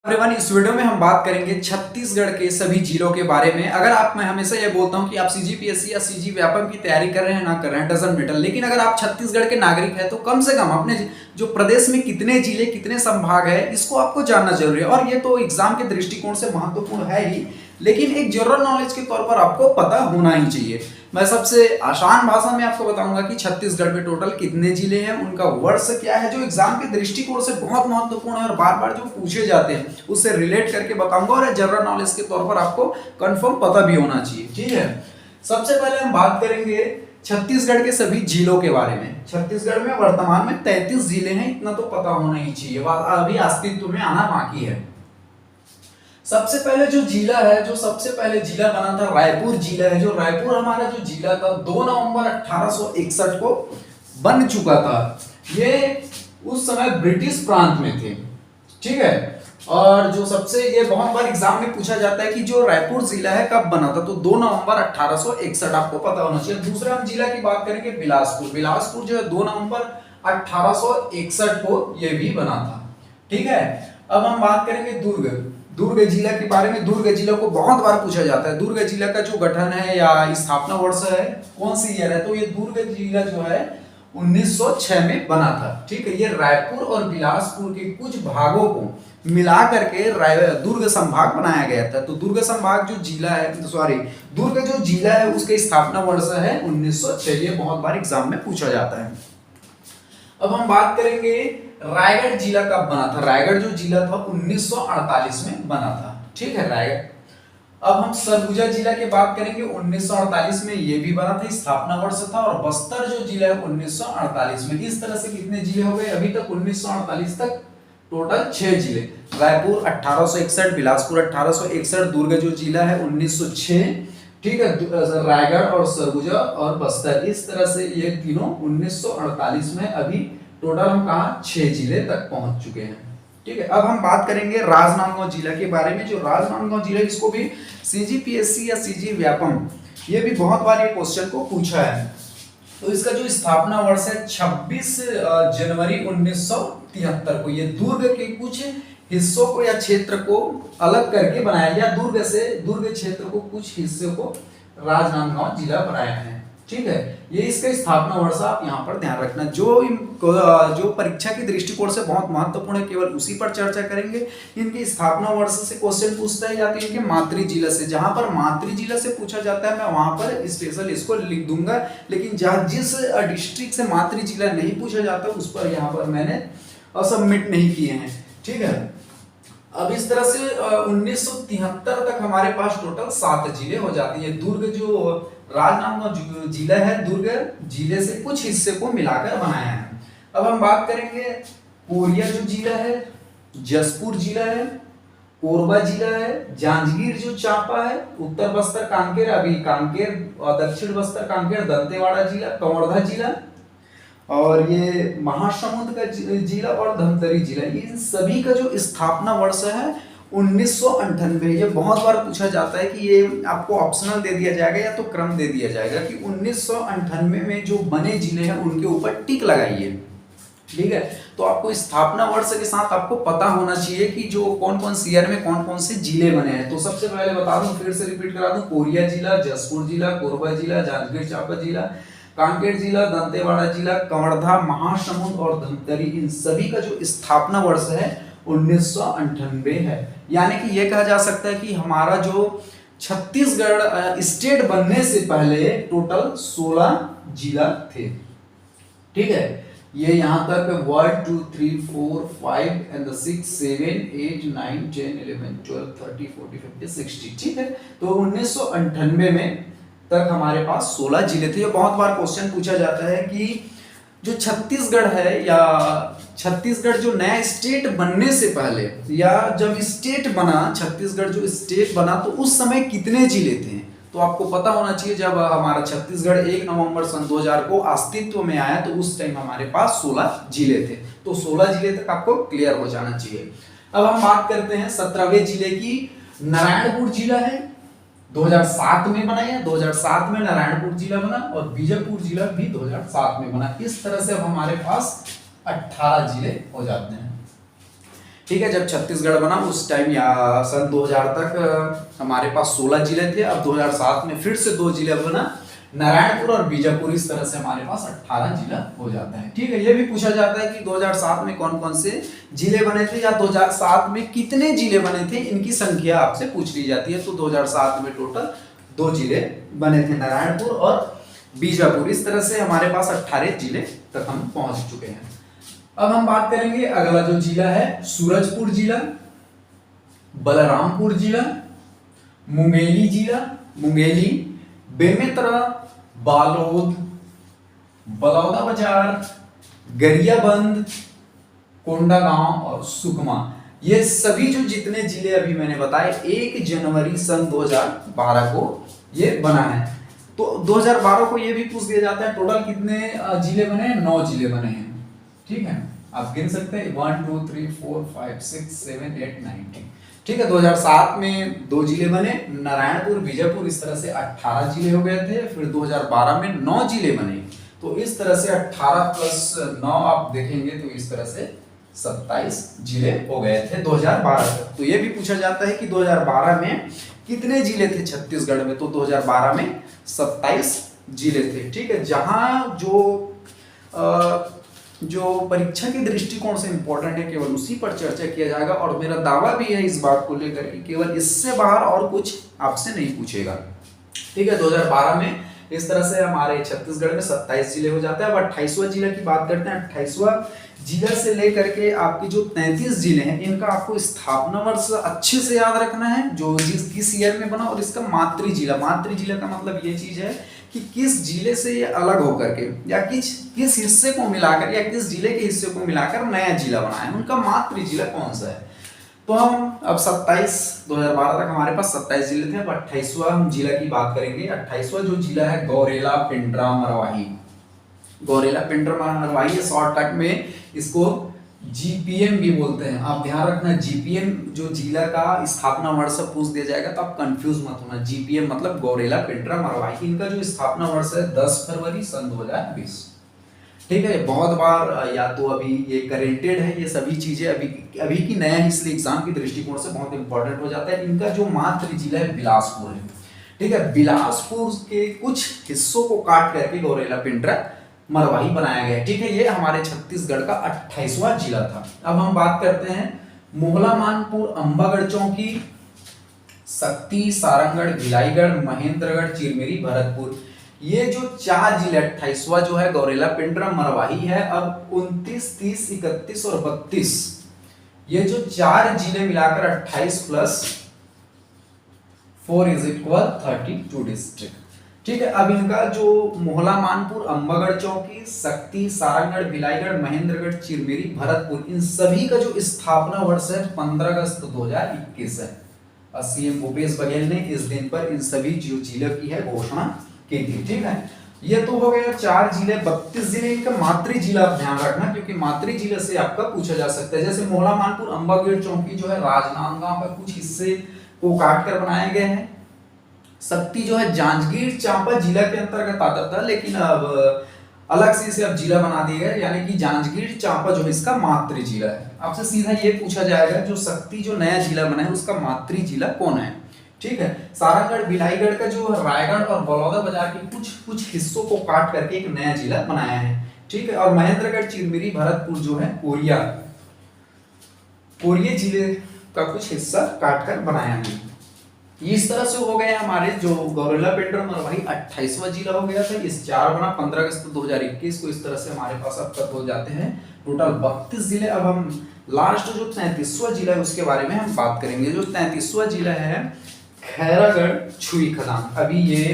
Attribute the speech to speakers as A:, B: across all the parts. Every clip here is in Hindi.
A: एवरीवन, इस वीडियो में हम बात करेंगे छत्तीसगढ़ के सभी जिलों के बारे में। अगर आप, मैं हमेशा ये बोलता हूं कि आप सीजीपीएससी या सीजी व्यापम की तैयारी कर रहे हैं ना कर रहे हैं, डजंट मैटर, लेकिन अगर आप छत्तीसगढ़ के नागरिक हैं तो कम से कम अपने जो प्रदेश में कितने जिले कितने संभाग है इसको आपको जानना जरूरी है। और ये तो एग्जाम के दृष्टिकोण से महत्वपूर्ण है ही, लेकिन एक जनरल नॉलेज के तौर पर आपको पता होना ही चाहिए। मैं सबसे आसान भाषा में आपको बताऊंगा कि छत्तीसगढ़ में टोटल कितने जिले हैं, उनका वर्ष क्या है, जो एग्जाम के दृष्टिकोण से बहुत महत्वपूर्ण है और बार बार जो पूछे जाते हैं उससे रिलेट करके बताऊंगा। और जनरल नॉलेज के तौर पर आपको कंफर्म पता भी होना चाहिए, ठीक है। सबसे पहले हम बात करेंगे छत्तीसगढ़ के सभी जिलों के बारे में। छत्तीसगढ़ में वर्तमान में 33 जिले हैं, इतना तो पता होना ही चाहिए, अभी अस्तित्व में आना बाकी है। सबसे पहले जो जिला है, जो सबसे पहले जिला बना था, रायपुर जिला है। जो रायपुर हमारा जो जिला था 2 नवंबर 1861 को बन चुका था। ये उस समय ब्रिटिश प्रांत में थे, ठीक है। और जो सबसे, ये बहुत बार एग्जाम में पूछा जाता है कि जो रायपुर जिला है कब बना था, तो 2 नवंबर 1861 आपको पता होना चाहिए। दूसरा हम जिला की बात करेंगे बिलासपुर। बिलासपुर जो है 2 नवंबर 1861 को ये भी बना था, ठीक है। अब हम बात करेंगे दुर्ग जिला के बारे में। दुर्ग जिला को बहुत बार पूछा जाता है। दुर्ग जिला का जो गठन है या स्थापना वर्ष है, कौन सी ईयर है, तो ये दुर्ग जिला जो है 1906 में बना था, ठीक है। ये रायपुर और बिलासपुर के कुछ भागों को मिला करके दुर्ग संभाग बनाया गया था। तो दुर्ग संभाग जो जिला है, दुर्ग जो जिला है उसके स्थापना वर्ष है 1906। ये बहुत बार एग्जाम में पूछा जाता है। अब हम बात करेंगे रायगढ़ जिला कब बना था। रायगढ़ जो जिला था 1948 में बना था, ठीक है, रायगढ़। अब हम सरगुजा जिला की बात करेंगे। 1948 में ये भी बना था, स्थापना वर्ष था। और बस्तर जो जिला है 1948 में। इस तरह से कितने जिले हो गए अभी तक? 1948 तक टोटल 6 जिले। रायपुर 1861, बिलासपुर 1861, दुर्ग जो जिला है 1906, ठीक है, रायगढ़ और सरगुजा और बस्तर। इस तरह से ये तीनों 1948 में अभी टोटल हम कहा 6 जिले तक पहुंच चुके हैं, ठीक है। अब हम बात करेंगे राजनांदगांव जिला के बारे में। जो राजनांदगांव जिला, इसको भी सीजीपीएससी या सीजी व्यापम, ये भी बहुत बार ये क्वेश्चन को पूछा है। तो इसका जो स्थापना वर्ष है 26 जनवरी 1973 को। ये दुर्ग के कुछ हिस्सों को या क्षेत्र को अलग करके बनाया गया। दुर्ग क्षेत्र को कुछ हिस्सों को राजनांदगांव जिला बनाया है, ठीक है। ये इसका स्थापना वर्ष आप यहाँ पर ध्यान रखना। जो परीक्षा के दृष्टिकोण से बहुत महत्वपूर्ण है, केवल उसी पर चर्चा करेंगे। इनके स्थापना वर्ष से क्वेश्चन पूछता है या तो इनके मातृ जिला से। जहां पर मातृ जिला से पूछा जाता है मैं वहां पर स्पेशल इसको लिख दूंगा, लेकिन जिस डिस्ट्रिक्ट से मातृ जिला नहीं पूछा जाता उस पर यहाँ पर मैंने सबमिट नहीं किए हैं, ठीक है। अब इस तरह से 1973 तक हमारे पास टोटल 7 जिले हो जाते हैं। दुर्ग जो राजनांदगांव जिला है, दुर्ग जिले से कुछ हिस्से को मिलाकर बनाया है। अब हम बात करेंगे कोरिया जो जिला है, जसपुर जिला है, कोरबा जिला है, जांजगीर जो चांपा है, उत्तर बस्तर कांकेर, अभी कांकेर, दक्षिण बस्तर कांकेर, दंतेवाड़ा जिला, कवर्धा जिला, और ये महासमुंद का जिला और धमतरी जिला। इन सभी का जो स्थापना वर्ष है 1998। ये बहुत बार पूछा जाता है कि ये आपको ऑप्शनल दे दिया जाएगा या तो क्रम दे दिया जाएगा कि 1998 में जो बने जिले हैं उनके ऊपर टिक लगाइए, ठीक है। तो आपको स्थापना वर्ष के साथ आपको पता होना चाहिए कि जो कौन कौन सी ईयर में कौन कौन से जिले बने हैं। तो सबसे पहले बता दूं, फिर से रिपीट करा दूं, कोरिया जिला, जसपुर जिला, कोरबा जिला, जांजगीर चांपा जिला, कांकेर जिला, दंतेवाड़ा जिला, कवर्धा, महासमुंद और धमतरी, इन सभी का जो स्थापना वर्ष है 1998 है। यानी कि यह कहा जा सकता है कि हमारा जो छत्तीसगढ़ स्टेट बनने से पहले टोटल 16 जिला थे, ठीक है। ये यहाँ तक 1 2 3 4 5 and 6 7 8 9 10 11 12 13 14 15 16, ठीक है। तो 1998 में तक हमारे पास 16 जिले थे। ये बहुत बार क्वेश्चन पूछा जाता है कि जो छत्तीसगढ़ है या छत्तीसगढ़ जो नया स्टेट बनने से पहले या जब स्टेट बना, छत्तीसगढ़ जो स्टेट बना तो उस समय कितने जिले थे। तो आपको पता होना चाहिए जब हमारा छत्तीसगढ़ 1 नवंबर सन 2000 को अस्तित्व में आया तो उस टाइम हमारे पास 16 जिले थे। तो 16 जिले तक आपको क्लियर हो जाना चाहिए। अब हम बात करते हैं 17वें जिले की। नारायणपुर जिला है, 2007 में बना है। 2007 में नारायणपुर जिला बना और बीजापुर जिला भी 2007 में बना। इस तरह से अब हमारे पास 18 जिले हो जाते हैं, ठीक है, जब छत्तीसगढ़ बना उस टाइम या सन 2000 तक हमारे पास 16 जिले थे। अब 2007 में फिर से 2 जिले बना, नारायणपुर और बीजापुर। इस तरह से हमारे पास 18 जिला हो जाता है। ठीक है, ये भी पूछा जाता है कि 2007 में कौन कौन से जिले बने थे या 2007 में कितने जिले बने थे, इनकी संख्या आपसे पूछ ली जाती है। तो 2007 में टोटल 2 जिले बने थे, नारायणपुर और बीजापुर। इस तरह से हमारे पास 18 जिले तक हम पहुंच चुके हैं। अब हम बात करेंगे अगला जो जिला है, सूरजपुर जिला, बलरामपुर जिला, मुंगेली जिला, मुंगेली, बेमेतरा, बालोद, बलौदाबाजार, गरियाबंद, कोंडागांव और सुकमा। ये सभी जो जितने जिले अभी मैंने बताए 1 जनवरी सन 2012 को ये बना है। तो 2012 को ये भी पूछ दिया जाता है टोटल कितने जिले बने हैं, 9 जिले बने हैं। ठीक है, आप गिन सकते हैं 1 2 3 4 5 6 7 8 9 10। ठीक है, 2007 में 2 जिले बने, नारायणपुर, बीजापुर। इस तरह से 18 जिले हो गए थे। फिर 2012 में 9 जिले बने। तो इस तरह से 18 प्लस 9 आप देखेंगे तो इस तरह से 27 जिले हो गए थे 2012 तक। तो ये भी पूछा जाता है कि 2012 में कितने जिले थे छत्तीसगढ़ में, तो 2012 में 27 जिले थे। ठीक है, जहां जो परीक्षा के दृष्टिकोण से इंपॉर्टेंट है केवल उसी पर चर्चा किया जाएगा। और मेरा दावा भी है इस बात को लेकर कि केवल इससे बाहर और कुछ आपसे नहीं पूछेगा। ठीक है, 2012 में इस तरह से हमारे छत्तीसगढ़ में 27 जिले हो जाते हैं। अब 28वां जिला की बात करते हैं। 28वां जिला से लेकर के आपके जो 33 जिले हैं, इनका आपको स्थापना वर्ष अच्छे से याद रखना है, जो किस ईयर में बना, और इसका मातृ जिला का मतलब ये चीज है कि किस जिले से ये अलग होकर के या किस हिस्से को मिलाकर या किस जिले के हिस्से को मिलाकर नया जिला बना है, उनका मातृ जिला कौन सा है। तो हम अब 2012 तक हमारे पास 27 जिले थे। अब 28वां हम जिला की बात करेंगे। 28वां जो जिला है गौरेला, पिंडरा, मरवाही। गौरेला, पिंडरा, मरवाही, शॉर्टकट में इसको जीपीएम भी बोलते हैं। आप ध्यान रखना, जीपीएम जो जिला का स्थापना वर्ष पूछ दिया जाएगा तो आप कंफ्यूज मत होना। जीपीएम मतलब गौरेला, पिंडरा, मरवाही। इनका जो स्थापना वर्ष है 10 फरवरी सन 2020। ठीक है, बहुत बार या तो अभी ये करेंटेड है, ये सभी चीजें अभी की नया है, इसलिए एग्जाम की दृष्टिकोण से बहुत इंपॉर्टेंट हो जाता है। इनका जो मातृ जिला है बिलासपुर है। ठीक है, बिलासपुर के कुछ हिस्सों को काट करके गौरेला, पिंडरा, मरवाही बनाया गया है। ठीक है, ये हमारे छत्तीसगढ़ का 28वां जिला था। अब हम बात करते हैं मोहला, मानपुर, अंबागढ़ चौकी, शक्ति, सारंगढ़, भिलाईगढ़, महेंद्रगढ़, चिरमिरी, भरतपुर। ये जो 4 जिले 28वां जो है गौरेला, पिंडरा, मरवाही है। अब 29, 30, 31 और 32 ये जो 4 जिले मिलाकर 28 प्लस 4 = 32 डिस्ट्रिक्ट। ठीक है, अब इनका जो मोहला, मानपुर, अंबागढ़ चौकी, शक्ति, सारंगढ़, भिलाईगढ़, महेंद्रगढ़, चिरमिरी, भरतपुर, इन सभी का जो स्थापना वर्ष है 15 अगस्त 2021 है। सीएम भूपेश बघेल ने इस दिन पर इन सभी जो जिलों की है घोषणा की थी। ठीक है, ये तो हो गया 4 जिले। 32 जिले इनका मातृ जिला आप ध्यान रखना, क्योंकि मातृ जिले से आपका पूछा जा सकता है। जैसे मोहला, मानपुर, अंबागढ़ चौकी जो है राजनांदगांव का कुछ हिस्से को काट कर बनाए गए हैं। शक्ति जो है जांजगीर चांपा जिला के अंतर्गत आता था, लेकिन अब अलग से इसे अब जिला बना दिया गया, यानी कि जांजगीर चांपा जो है इसका मातृ जिला है। आपसे सीधा ये पूछा जाएगा जो शक्ति जो नया जिला बना है उसका मातृ जिला कौन है। ठीक है, सारंगढ़, भिलाईगढ़ का जो रायगढ़ और बलौदाबाजार के कुछ हिस्सों को काट करके एक नया जिला बनाया है। ठीक है, और महेंद्रगढ़, चिरमिरी, भरतपुर जो है कोरिया जिले का कुछ हिस्सा काट कर बनाया है। इस तरह से हो गए हमारे जो गौरेला, पिंडरा, मरवाही 28वां जिला हो गया था। इस 4 बना 15 अगस्त 2021 को। इस तरह से हमारे पास अब तक हो जाते हैं टोटल 32 जिले। अब हम लास्ट जो 33वां जिला है उसके बारे में हम बात करेंगे। जो 33वां जिला है खैरागढ़, छुई खदान। अभी ये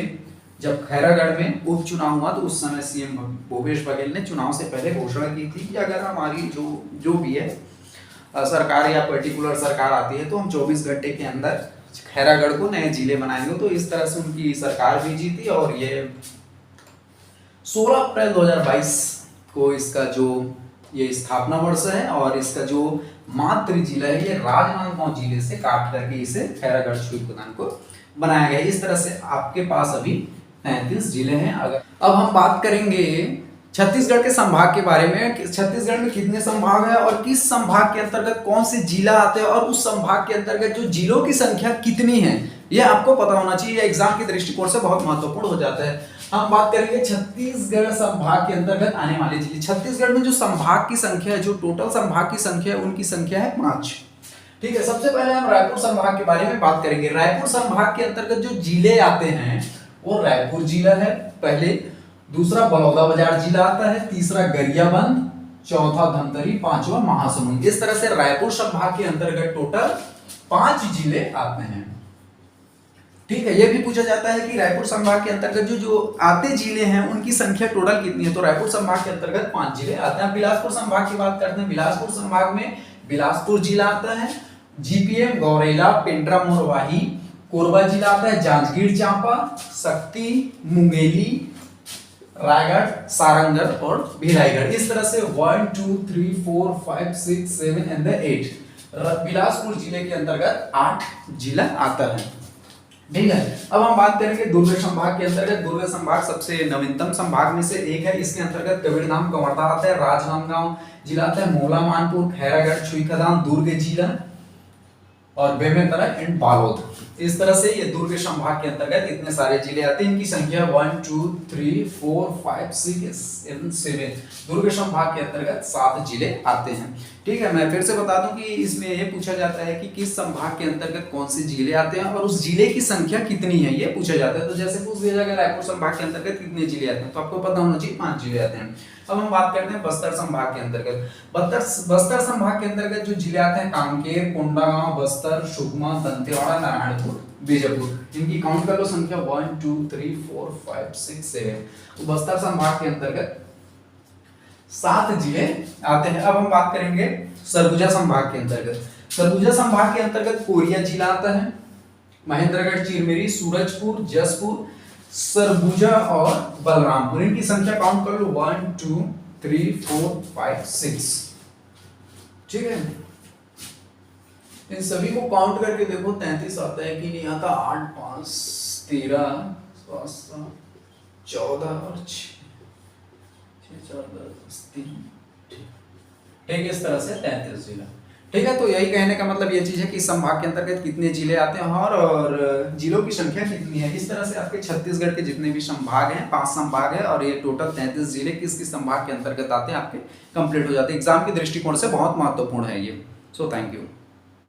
A: जब खैरागढ़ में उपचुनाव हुआ तो उस समय सीएम भूपेश बघेल ने चुनाव से पहले घोषणा की थी कि अगर हमारी जो भी है सरकार या पर्टिकुलर सरकार आती है तो हम 24 घंटे के अंदर खैरागढ़ को नए जिले बनाएंगे। तो इस तरह से उनकी सरकार भी जीती और ये 16 अप्रैल 2022 को इसका जो ये स्थापना वर्ष है और इसका जो मातृ जिला है ये राजनांदगांव जिले से काट करके इसे खैरागढ़, छुई खदान को बनाया गया। इस तरह से आपके पास अभी 33 जिले हैं। अब हम बात करेंगे छत्तीसगढ़ के संभाग के बारे में, छत्तीसगढ़ में कितने संभाग है और किस संभाग के अंतर्गत कौन से जिला आते हैं और उस संभाग के अंतर्गत जो जिलों की संख्या कितनी है, ये आपको पता होना चाहिए। एग्जाम के दृष्टिकोण से बहुत महत्वपूर्ण हो जाता है। हम बात करेंगे छत्तीसगढ़ संभाग के अंतर्गत आने वाले जिले। छत्तीसगढ़ में जो संभाग की संख्या है, जो टोटल संभाग की संख्या है, उनकी संख्या है 5। ठीक है, सबसे पहले हम रायपुर संभाग के बारे में बात करेंगे। रायपुर संभाग के अंतर्गत जो जिले आते हैं वो रायपुर जिला है पहले, दूसरा बलौदाबाजार जिला आता है, तीसरा गरियाबंद, चौथा धमतरी, पांचवा महासमुंद। इस तरह से रायपुर संभाग के अंतर्गत टोटल 5 जिले आते हैं। ठीक है, यह भी पूछा जाता है कि रायपुर संभाग के अंतर्गत जो आते जिले हैं उनकी संख्या टोटल कितनी है, तो रायपुर संभाग के अंतर्गत 5 जिले आते हैं। बिलासपुर संभाग की बात करते हैं। बिलासपुर संभाग में बिलासपुर जिला आता है, जीपीएम, गौरेला, पेंड्रा मोरवाही, कोरबा जिला आता है, जांजगीर चांपा, शक्ति, मुंगेली, रायगढ़, सारंगढ़ और भिलाईगढ़। इस तरह से 1 2 3 4 5 6 7 एंड 8 बिलासपुर जिले के अंतर्गत 8 जिला आता है। ठीक है, अब हम बात करेंगे दुर्ग संभाग के अंतर्गत। दुर्ग संभाग सबसे नवीनतम संभाग में से एक है। इसके अंतर्गत कबीरधाम, कवर्धा आता है, राजनांदगांव जिला आता है, मोला, मानपुर, खैरागढ़, छुईखदान, दुर्ग जिला और बेमेतरा एंड बालोद। इस तरह से ये दुर्ग संभाग के अंतर्गत इतने सारे जिले आते हैं। इनकी संख्या 1 2 3 4 5 6 7। दुर्ग संभाग के अंतर्गत 7 जिले आते हैं। ठीक है, मैं फिर से बता दूं कि इसमें ये पूछा जाता है कि किस संभाग के अंतर्गत कौन से जिले आते हैं और उस जिले की संख्या कितनी है, ये पूछा जाता है। तो जैसे पूछ दिया जाएगा रायपुर संभाग के अंतर्गत कितने जिले आते हैं, तो आपको पता होना चाहिए 5 जिले आते हैं। अब हम बात करते हैं बस्तर संभाग के अंतर्गत। बस्तर संभाग के अंतर्गत जो जिले आते हैं कांकेर, कोंडागांव, बस्तर, सुकमा, दंतेवाड़ा, नारायणपुर, बीजापुर। इनकी काउंट कर लो संख्या 1 2 3 4 5 6 7। तो बस्तर संभाग के अंतर्गत 7 जिले आते हैं। अब हम बात करेंगे सरगुजा संभाग के अंतर्गत। सरगुजा संभाग के अंतर्गत कोरिया जिला आता है, महेंद्रगढ़, चिरमिरी, सूरजपुर, जसपुर, सरगुजा और बलरामपुर। इनकी संख्या काउंट कर लो 1 2 3 4 5 6। ठीक है, इन सभी को काउंट करके देखो 33 आता है कि नहीं आता। 8 5 13 7 14 और 6 4 10 3। ठीक, इस तरह से 33 जिला। ठीक है, तो यही कहने का मतलब ये चीज है कि संभाग के अंतर्गत कितने जिले आते हैं और जिलों की संख्या कितनी है। इस तरह से आपके छत्तीसगढ़ के जितने भी संभाग हैं, 5 संभाग है और ये टोटल 33 जिले किस किस संभाग के अंतर्गत आते हैं आपके कंप्लीट हो जाते हैं। एग्जाम के दृष्टिकोण से बहुत महत्वपूर्ण है ये। So thank you.